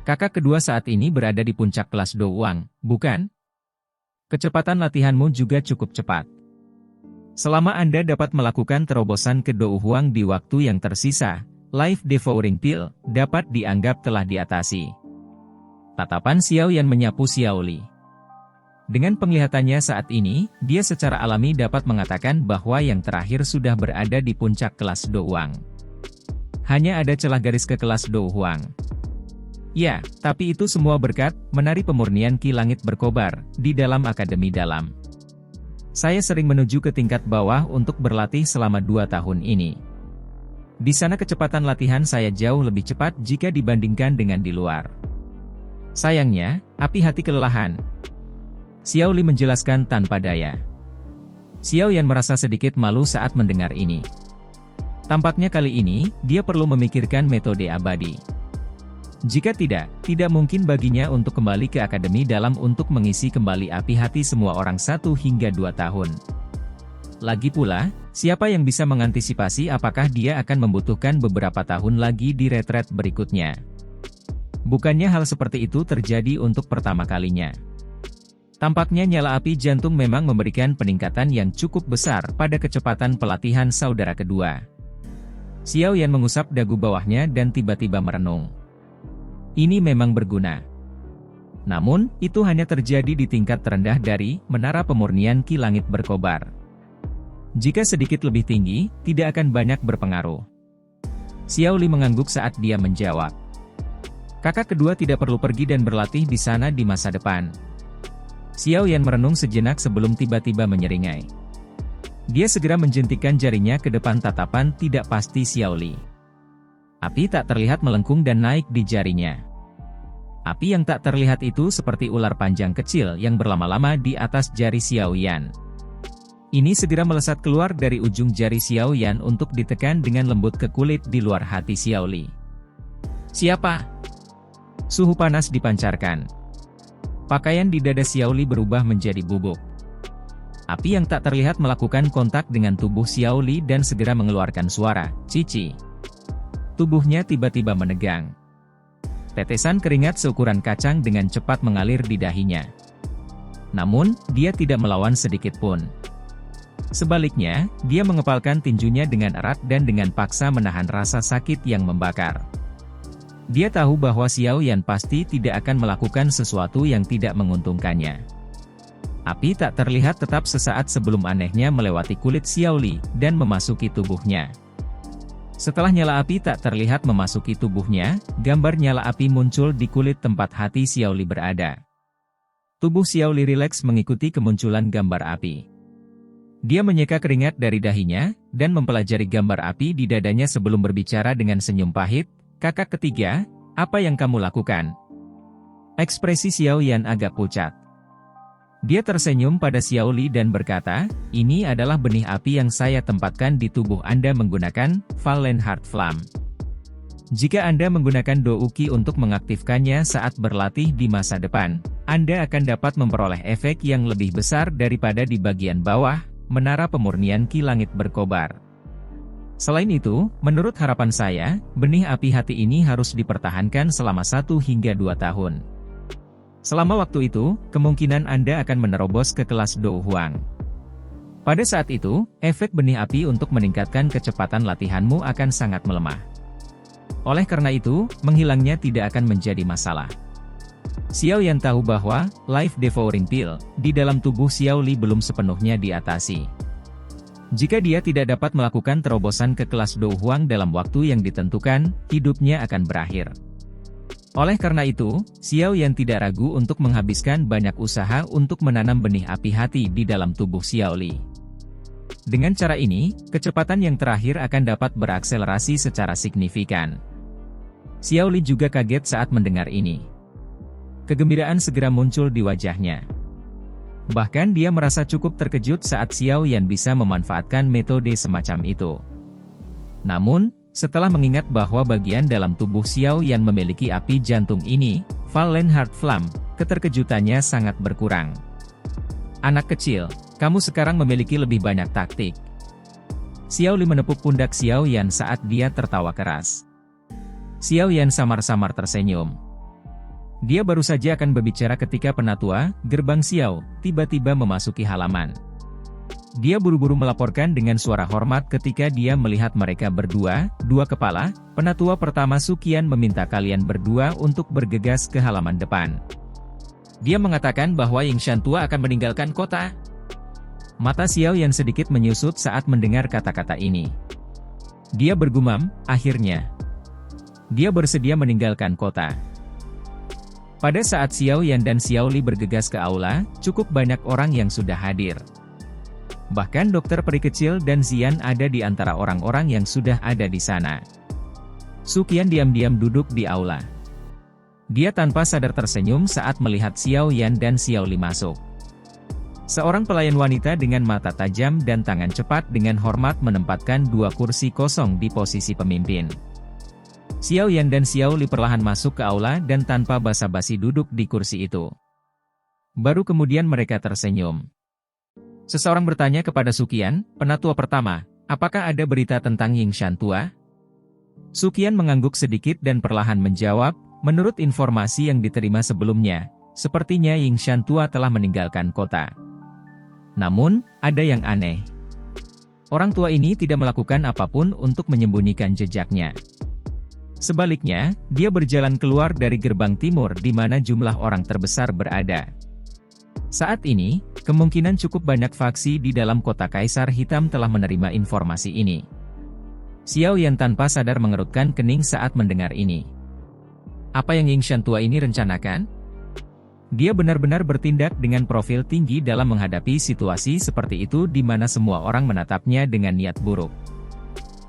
Kakak kedua saat ini berada di puncak kelas Dou Huang, bukan? Kecepatan latihanmu juga cukup cepat. Selama Anda dapat melakukan terobosan ke Dou Huang di waktu yang tersisa, Life Devouring Pill dapat dianggap telah diatasi. Tatapan Xiao Yan menyapu Xiao Li. Dengan penglihatannya saat ini, dia secara alami dapat mengatakan bahwa yang terakhir sudah berada di puncak kelas Dou Huang. Hanya ada celah garis ke kelas Dou Huang. Ya, tapi itu semua berkat menari pemurnian Ki Langit berkobar di dalam Akademi Dalam. Saya sering menuju ke tingkat bawah untuk berlatih selama 2 tahun ini. Di sana kecepatan latihan saya jauh lebih cepat jika dibandingkan dengan di luar. Sayangnya, api hati kelelahan. Xiao Li menjelaskan tanpa daya. Xiao Yan merasa sedikit malu saat mendengar ini. Tampaknya kali ini, dia perlu memikirkan metode abadi. Jika tidak mungkin baginya untuk kembali ke Akademi Dalam untuk mengisi kembali api hati semua orang 1 hingga 2 tahun. Lagi pula, siapa yang bisa mengantisipasi apakah dia akan membutuhkan beberapa tahun lagi di retret berikutnya? Bukannya hal seperti itu terjadi untuk pertama kalinya. Tampaknya nyala api jantung memang memberikan peningkatan yang cukup besar pada kecepatan pelatihan saudara kedua. Xiao Yan mengusap dagu bawahnya dan tiba-tiba merenung. Ini memang berguna. Namun, itu hanya terjadi di tingkat terendah dari Menara Pemurnian Ki Langit berkobar. Jika sedikit lebih tinggi, tidak akan banyak berpengaruh. Xiao Li mengangguk saat dia menjawab. Kakak kedua tidak perlu pergi dan berlatih di sana di masa depan. Xiao Yan merenung sejenak sebelum tiba-tiba menyeringai. Dia segera menjentikkan jarinya ke depan tatapan tidak pasti Xiao Li. Api tak terlihat melengkung dan naik di jarinya. Api yang tak terlihat itu seperti ular panjang kecil yang berlama-lama di atas jari Xiao Yan. Ini segera melesat keluar dari ujung jari Xiao Yan untuk ditekan dengan lembut ke kulit di luar hati Xiao Li. Siapa? Suhu panas dipancarkan. Pakaian di dada Xiao Li berubah menjadi bubuk. Api yang tak terlihat melakukan kontak dengan tubuh Xiao Li dan segera mengeluarkan suara, "Cici." Tubuhnya tiba-tiba menegang. Tetesan keringat seukuran kacang dengan cepat mengalir di dahinya. Namun, dia tidak melawan sedikit pun. Sebaliknya, dia mengepalkan tinjunya dengan erat dan dengan paksa menahan rasa sakit yang membakar. Dia tahu bahwa Xiao Yan pasti tidak akan melakukan sesuatu yang tidak menguntungkannya. Api tak terlihat tetap sesaat sebelum anehnya melewati kulit Xiao Li dan memasuki tubuhnya. Setelah nyala api tak terlihat memasuki tubuhnya, gambar nyala api muncul di kulit tempat hati Xiao Li berada. Tubuh Xiao Li rileks mengikuti kemunculan gambar api. Dia menyeka keringat dari dahinya, dan mempelajari gambar api di dadanya sebelum berbicara dengan senyum pahit, "Kakak ketiga, apa yang kamu lakukan?" Ekspresi Xiao Yan agak pucat. Dia tersenyum pada Xiao Li dan berkata, "Ini adalah benih api yang saya tempatkan di tubuh Anda menggunakan Fallen Heart Flame. Jika Anda menggunakan Douki untuk mengaktifkannya saat berlatih di masa depan, Anda akan dapat memperoleh efek yang lebih besar daripada di bagian bawah, menara pemurnian Ki Langit berkobar. Selain itu, menurut harapan saya, benih api hati ini harus dipertahankan selama 1 hingga 2 tahun. Selama waktu itu, kemungkinan Anda akan menerobos ke kelas Dou Huang. Pada saat itu, efek benih api untuk meningkatkan kecepatan latihanmu akan sangat melemah. Oleh karena itu, menghilangnya tidak akan menjadi masalah." Xiao Yan tahu bahwa Life Devouring Pill di dalam tubuh Xiao Li belum sepenuhnya diatasi. Jika dia tidak dapat melakukan terobosan ke kelas Dou Huang dalam waktu yang ditentukan, hidupnya akan berakhir. Oleh karena itu, Xiao Yan tidak ragu untuk menghabiskan banyak usaha untuk menanam benih api hati di dalam tubuh Xiao Li. Dengan cara ini, kecepatan yang terakhir akan dapat berakselerasi secara signifikan. Xiao Li juga kaget saat mendengar ini. Kegembiraan segera muncul di wajahnya. Bahkan dia merasa cukup terkejut saat Xiao Yan bisa memanfaatkan metode semacam itu. Namun, setelah mengingat bahwa bagian dalam tubuh Xiao Yan memiliki api jantung ini, Fallen Heart Flame, keterkejutannya sangat berkurang. "Anak kecil, kamu sekarang memiliki lebih banyak taktik." Xiao Li menepuk pundak Xiao Yan saat dia tertawa keras. Xiao Yan samar-samar tersenyum. Dia baru saja akan berbicara ketika penatua, Gerbang Xiao, tiba-tiba memasuki halaman. Dia buru-buru melaporkan dengan suara hormat ketika dia melihat mereka berdua, "Dua kepala, penatua pertama Suqian meminta kalian berdua untuk bergegas ke halaman depan." Dia mengatakan bahwa Ying Shantua akan meninggalkan kota. Mata Xiao Yan sedikit menyusut saat mendengar kata-kata ini. Dia bergumam, "Akhirnya, dia bersedia meninggalkan kota." Pada saat Xiao Yan dan Xiao Li bergegas ke aula, cukup banyak orang yang sudah hadir. Bahkan dokter peri kecil dan Xian ada di antara orang-orang yang sudah ada di sana. Suqian diam-diam duduk di aula. Dia tanpa sadar tersenyum saat melihat Xiao Yan dan Xiao Li masuk. Seorang pelayan wanita dengan mata tajam dan tangan cepat dengan hormat menempatkan 2 kursi kosong di posisi pemimpin. Xiao Yan dan Xiao Li perlahan masuk ke aula dan tanpa basa-basi duduk di kursi itu. Baru kemudian mereka tersenyum. Seseorang bertanya kepada Suqian, "Penatua pertama, apakah ada berita tentang Ying Shantua?" Suqian mengangguk sedikit dan perlahan menjawab, "Menurut informasi yang diterima sebelumnya, sepertinya Ying Shantua telah meninggalkan kota. Namun, ada yang aneh. Orang tua ini tidak melakukan apapun untuk menyembunyikan jejaknya. Sebaliknya, dia berjalan keluar dari gerbang timur di mana jumlah orang terbesar berada. Saat ini, kemungkinan cukup banyak faksi di dalam kota Kaisar Hitam telah menerima informasi ini." Xiao Yan tanpa sadar mengerutkan kening saat mendengar ini. Apa yang Ying Shantua ini rencanakan? Dia benar-benar bertindak dengan profil tinggi dalam menghadapi situasi seperti itu di mana semua orang menatapnya dengan niat buruk.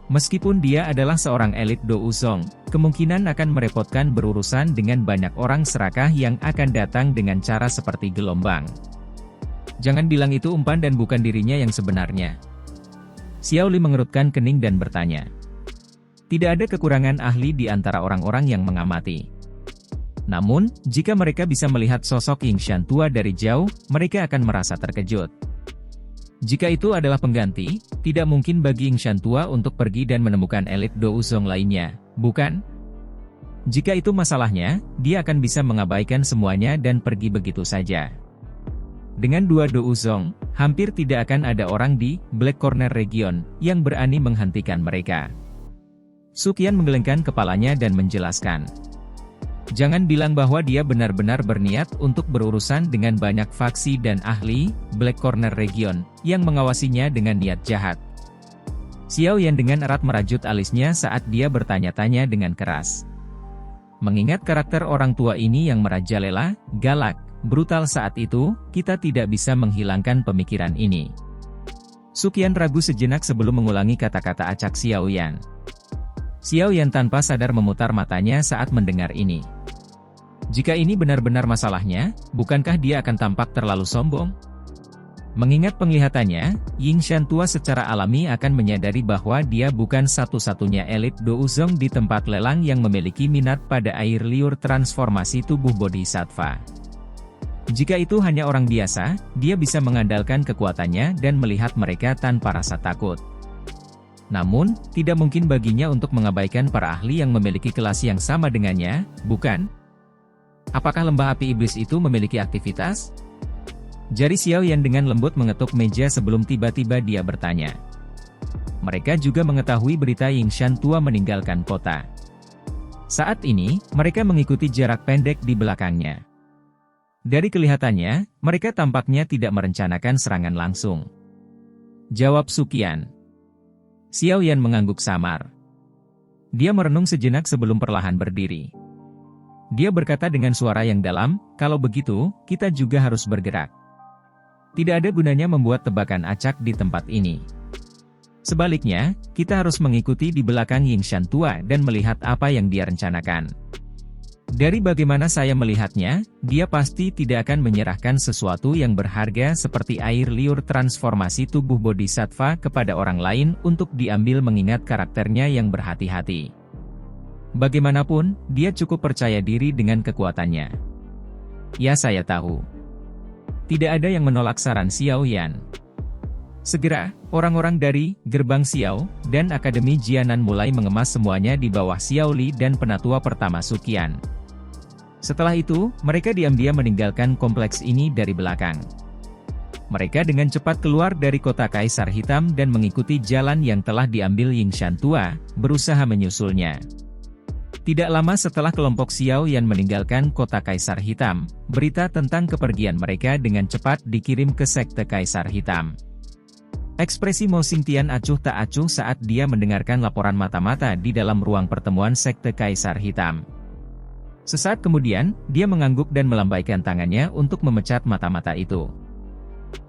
Meskipun dia adalah seorang elit Dou Zong, kemungkinan akan merepotkan berurusan dengan banyak orang serakah yang akan datang dengan cara seperti gelombang. Jangan bilang itu umpan dan bukan dirinya yang sebenarnya. Xiao Li mengerutkan kening dan bertanya. Tidak ada kekurangan ahli di antara orang-orang yang mengamati. Namun, jika mereka bisa melihat sosok Ying Shan tua dari jauh, mereka akan merasa terkejut. Jika itu adalah pengganti, tidak mungkin bagi Ying Shan tua untuk pergi dan menemukan elit Douzong lainnya, bukan? Jika itu masalahnya, dia akan bisa mengabaikan semuanya dan pergi begitu saja. Dengan dua Douzong, hampir tidak akan ada orang di Black Corner Region yang berani menghentikan mereka. Su Qian menggelengkan kepalanya dan menjelaskan. Jangan bilang bahwa dia benar-benar berniat untuk berurusan dengan banyak faksi dan ahli Black Corner Region yang mengawasinya dengan niat jahat. Xiao Yan dengan erat merajut alisnya saat dia bertanya-tanya dengan keras. Mengingat karakter orang tua ini yang merajalela, galak, brutal saat itu, kita tidak bisa menghilangkan pemikiran ini. Su Qian ragu sejenak sebelum mengulangi kata-kata acak Xiao Yan. Xiao Yan tanpa sadar memutar matanya saat mendengar ini. Jika ini benar-benar masalahnya, bukankah dia akan tampak terlalu sombong? Mengingat penglihatannya, Ying Shan tua secara alami akan menyadari bahwa dia bukan satu-satunya elit Douzong di tempat lelang yang memiliki minat pada air liur transformasi tubuh Bodhisattva. Jika itu hanya orang biasa, dia bisa mengandalkan kekuatannya dan melihat mereka tanpa rasa takut. Namun, tidak mungkin baginya untuk mengabaikan para ahli yang memiliki kelas yang sama dengannya, bukan? Apakah lembah api iblis itu memiliki aktivitas? Jari Xiao Yan dengan lembut mengetuk meja sebelum tiba-tiba dia bertanya. Mereka juga mengetahui berita Ying Shan tua meninggalkan kota. Saat ini, mereka mengikuti jarak pendek di belakangnya. Dari kelihatannya, mereka tampaknya tidak merencanakan serangan langsung. Jawab Su Qian. Xiao Yan mengangguk samar. Dia merenung sejenak sebelum perlahan berdiri. Dia berkata dengan suara yang dalam, kalau begitu, kita juga harus bergerak. Tidak ada gunanya membuat tebakan acak di tempat ini. Sebaliknya, kita harus mengikuti di belakang Ying Shan tua dan melihat apa yang dia rencanakan. Dari bagaimana saya melihatnya, dia pasti tidak akan menyerahkan sesuatu yang berharga seperti air liur transformasi tubuh Bodhisattva kepada orang lain untuk diambil mengingat karakternya yang berhati-hati. Bagaimanapun, dia cukup percaya diri dengan kekuatannya. Ya, saya tahu. Tidak ada yang menolak saran Xiao Yan. Segera, orang-orang dari Gerbang Xiao dan Akademi Jianan mulai mengemas semuanya di bawah Xiao Li dan penatua pertama Su Qian. Setelah itu, mereka diam-diam meninggalkan kompleks ini dari belakang. Mereka dengan cepat keluar dari kota Kaisar Hitam dan mengikuti jalan yang telah diambil Ying Shan tua, berusaha menyusulnya. Tidak lama setelah kelompok Xiao Yan meninggalkan kota Kaisar Hitam, berita tentang kepergian mereka dengan cepat dikirim ke sekte Kaisar Hitam. Ekspresi Mo Xingtian acuh tak acuh saat dia mendengarkan laporan mata-mata di dalam ruang pertemuan sekte Kaisar Hitam. Sesaat kemudian, dia mengangguk dan melambaikan tangannya untuk memecat mata-mata itu.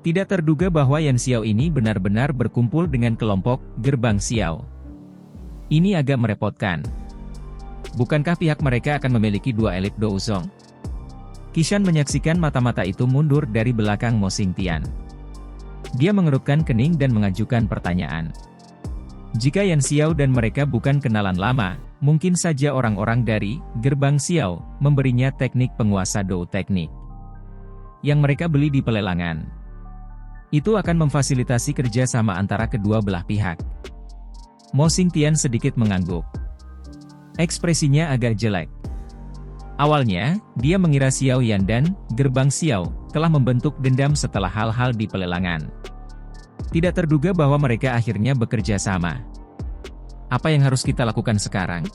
Tidak terduga bahwa Yan Xiao ini benar-benar berkumpul dengan kelompok Gerbang Xiao. Ini agak merepotkan. Bukankah pihak mereka akan memiliki dua elit Douzong? Qishan menyaksikan mata-mata itu mundur dari belakang Mo Xingtian. Dia mengerutkan kening dan mengajukan pertanyaan. Jika Yan Xiao dan mereka bukan kenalan lama, mungkin saja orang-orang dari Gerbang Xiao memberinya teknik penguasa Dou teknik yang mereka beli di pelelangan. Itu akan memfasilitasi kerjasama antara kedua belah pihak. Mo Xingtian sedikit mengangguk. Ekspresinya agak jelek. Awalnya, dia mengira Xiao Yan dan Gerbang Xiao telah membentuk dendam setelah hal-hal di pelelangan. Tidak terduga bahwa mereka akhirnya bekerja sama. Apa yang harus kita lakukan sekarang?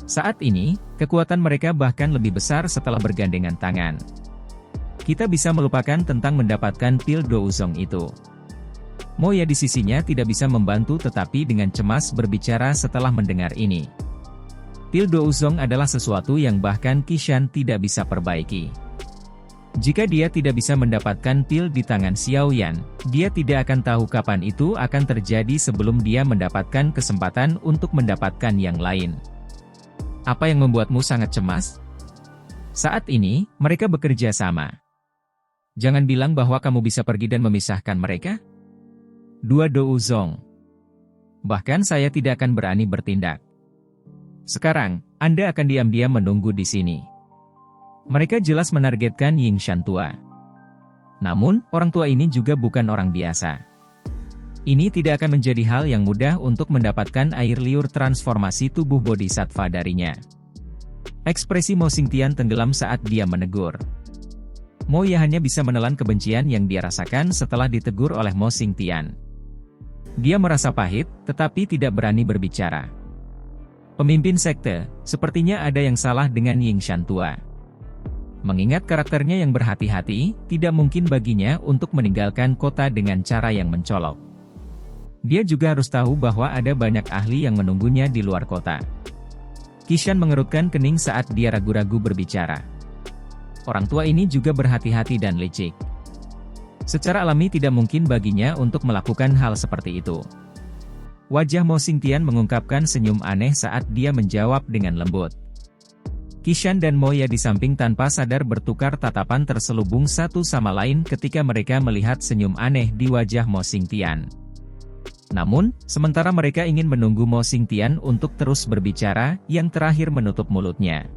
Saat ini, kekuatan mereka bahkan lebih besar setelah bergandengan tangan. Kita bisa melupakan tentang mendapatkan pil Douzong itu. Mo Ya di sisinya tidak bisa membantu tetapi dengan cemas berbicara setelah mendengar ini. Pil Douzong adalah sesuatu yang bahkan Qishan tidak bisa perbaiki. Jika dia tidak bisa mendapatkan pil di tangan Xiao Yan, dia tidak akan tahu kapan itu akan terjadi sebelum dia mendapatkan kesempatan untuk mendapatkan yang lain. Apa yang membuatmu sangat cemas? Saat ini, mereka bekerja sama. Jangan bilang bahwa kamu bisa pergi dan memisahkan mereka. Dua Dou Zong. Bahkan saya tidak akan berani bertindak. Sekarang, Anda akan diam-diam menunggu di sini. Mereka jelas menargetkan Ying Shantua. Namun, orang tua ini juga bukan orang biasa. Ini tidak akan menjadi hal yang mudah untuk mendapatkan air liur transformasi tubuh bodhisattva darinya. Ekspresi Mo Xingtian tenggelam saat dia menegur. Mo Ya hanya bisa menelan kebencian yang dia rasakan setelah ditegur oleh Mo Xingtian. Dia merasa pahit, tetapi tidak berani berbicara. Pemimpin sekte, sepertinya ada yang salah dengan Ying Shantua. Mengingat karakternya yang berhati-hati, tidak mungkin baginya untuk meninggalkan kota dengan cara yang mencolok. Dia juga harus tahu bahwa ada banyak ahli yang menunggunya di luar kota. Qishan mengerutkan kening saat dia ragu-ragu berbicara. Orang tua ini juga berhati-hati dan licik. Secara alami tidak mungkin baginya untuk melakukan hal seperti itu. Wajah Mo Xingtian mengungkapkan senyum aneh saat dia menjawab dengan lembut. Qishan dan Mo Ya di samping tanpa sadar bertukar tatapan terselubung satu sama lain ketika mereka melihat senyum aneh di wajah Mo Xingtian. Namun, sementara mereka ingin menunggu Mo Xingtian untuk terus berbicara, yang terakhir menutup mulutnya.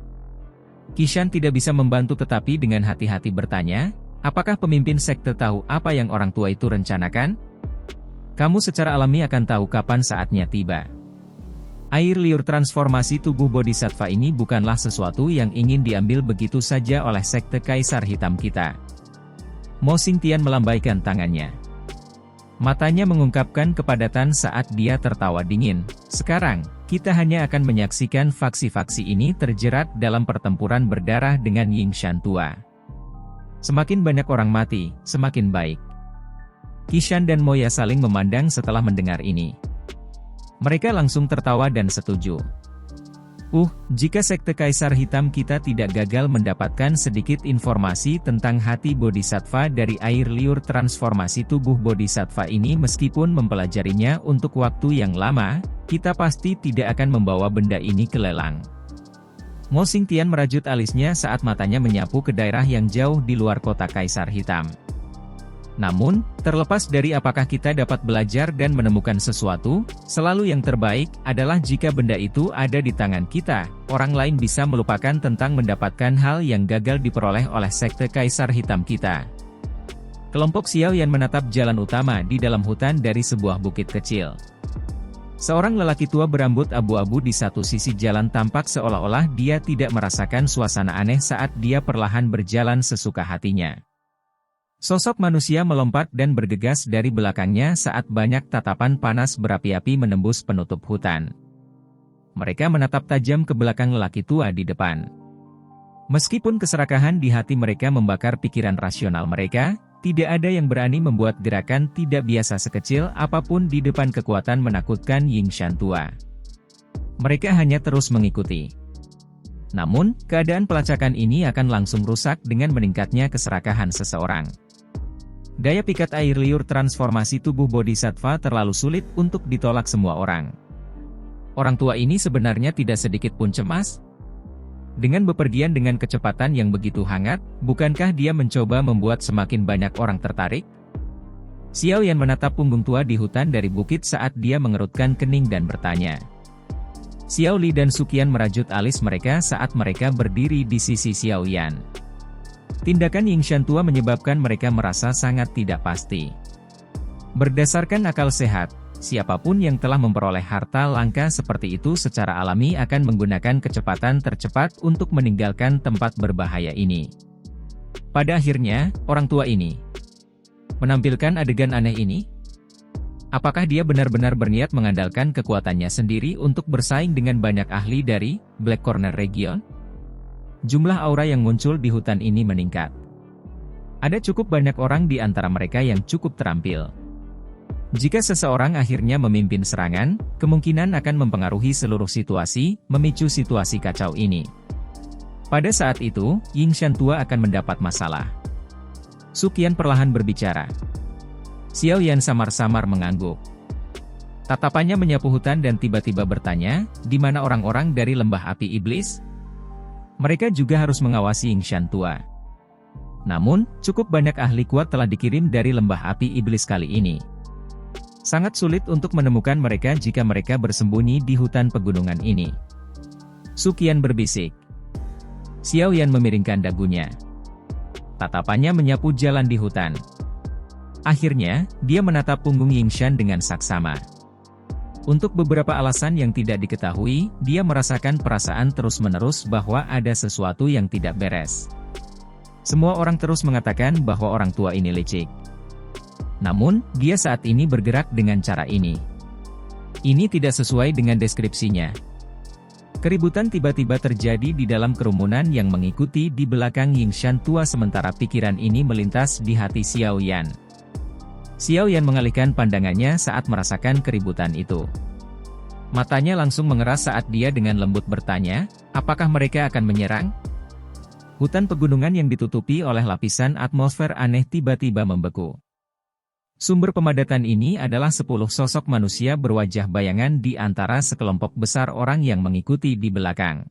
Qishan tidak bisa membantu tetapi dengan hati-hati bertanya, apakah pemimpin sekte tahu apa yang orang tua itu rencanakan? Kamu secara alami akan tahu kapan saatnya tiba. Air liur transformasi tubuh bodhisattva ini bukanlah sesuatu yang ingin diambil begitu saja oleh sekte Kaisar Hitam kita. Mo Xingtian melambaikan tangannya. Matanya mengungkapkan kepadatan saat dia tertawa dingin. Sekarang, kita hanya akan menyaksikan faksi-faksi ini terjerat dalam pertempuran berdarah dengan Ying Shantua. Semakin banyak orang mati, semakin baik. Qishan dan Mo Ya saling memandang setelah mendengar ini. Mereka langsung tertawa dan setuju. Jika sekte Kaisar Hitam kita tidak gagal mendapatkan sedikit informasi tentang hati bodhisattva dari air liur transformasi tubuh bodhisattva ini meskipun mempelajarinya untuk waktu yang lama, kita pasti tidak akan membawa benda ini ke lelang. Mo Xingtian merajut alisnya saat matanya menyapu ke daerah yang jauh di luar kota Kaisar Hitam. Namun, terlepas dari apakah kita dapat belajar dan menemukan sesuatu, selalu yang terbaik adalah jika benda itu ada di tangan kita, orang lain bisa melupakan tentang mendapatkan hal yang gagal diperoleh oleh sekte Kaisar Hitam kita. Kelompok Xiao Yan menatap jalan utama di dalam hutan dari sebuah bukit kecil. Seorang lelaki tua berambut abu-abu di satu sisi jalan tampak seolah-olah dia tidak merasakan suasana aneh saat dia perlahan berjalan sesuka hatinya. Sosok manusia melompat dan bergegas dari belakangnya saat banyak tatapan panas berapi-api menembus penutup hutan. Mereka menatap tajam ke belakang lelaki tua di depan. Meskipun keserakahan di hati mereka membakar pikiran rasional mereka, tidak ada yang berani membuat gerakan tidak biasa sekecil apapun di depan kekuatan menakutkan Ying Shantua. Mereka hanya terus mengikuti. Namun, keadaan pelacakan ini akan langsung rusak dengan meningkatnya keserakahan seseorang. Daya pikat air liur transformasi tubuh bodhisattva terlalu sulit untuk ditolak semua orang. Orang tua ini sebenarnya tidak sedikit pun cemas. Dengan bepergian dengan kecepatan yang begitu hangat, bukankah dia mencoba membuat semakin banyak orang tertarik? Xiao Yan menatap punggung tua di hutan dari bukit saat dia mengerutkan kening dan bertanya. Xiao Li dan Suqian merajut alis mereka saat mereka berdiri di sisi Xiao Yan. Tindakan Ying Shantua menyebabkan mereka merasa sangat tidak pasti. Berdasarkan akal sehat, siapapun yang telah memperoleh harta langka seperti itu secara alami akan menggunakan kecepatan tercepat untuk meninggalkan tempat berbahaya ini. Pada akhirnya, orang tua ini menampilkan adegan aneh ini. Apakah dia benar-benar berniat mengandalkan kekuatannya sendiri untuk bersaing dengan banyak ahli dari Black Corner Region? Jumlah aura yang muncul di hutan ini meningkat. Ada cukup banyak orang di antara mereka yang cukup terampil. Jika seseorang akhirnya memimpin serangan, kemungkinan akan mempengaruhi seluruh situasi, memicu situasi kacau ini. Pada saat itu, Ying Shantua akan mendapat masalah. Suqian perlahan berbicara. Xiao Yan samar-samar mengangguk. Tatapannya menyapu hutan dan tiba-tiba bertanya, di mana orang-orang dari lembah api iblis? Mereka juga harus mengawasi Ying Shantua. Namun, cukup banyak ahli kuat telah dikirim dari lembah api iblis kali ini. Sangat sulit untuk menemukan mereka jika mereka bersembunyi di hutan pegunungan ini. Su Qian berbisik. Xiao Yan memiringkan dagunya. Tatapannya menyapu jalan di hutan. Akhirnya, dia menatap punggung Yingshan dengan saksama. Untuk beberapa alasan yang tidak diketahui, dia merasakan perasaan terus-menerus bahwa ada sesuatu yang tidak beres. Semua orang terus mengatakan bahwa orang tua ini licik. Namun, dia saat ini bergerak dengan cara ini. Ini tidak sesuai dengan deskripsinya. Keributan tiba-tiba terjadi di dalam kerumunan yang mengikuti di belakang Yingshan tua sementara pikiran ini melintas di hati Xiao Yan. Xiao Yan mengalihkan pandangannya saat merasakan keributan itu. Matanya langsung mengeras saat dia dengan lembut bertanya, apakah mereka akan menyerang? Hutan pegunungan yang ditutupi oleh lapisan atmosfer aneh tiba-tiba membeku. Sumber pemadatan ini adalah 10 sosok manusia berwajah bayangan di antara sekelompok besar orang yang mengikuti di belakang.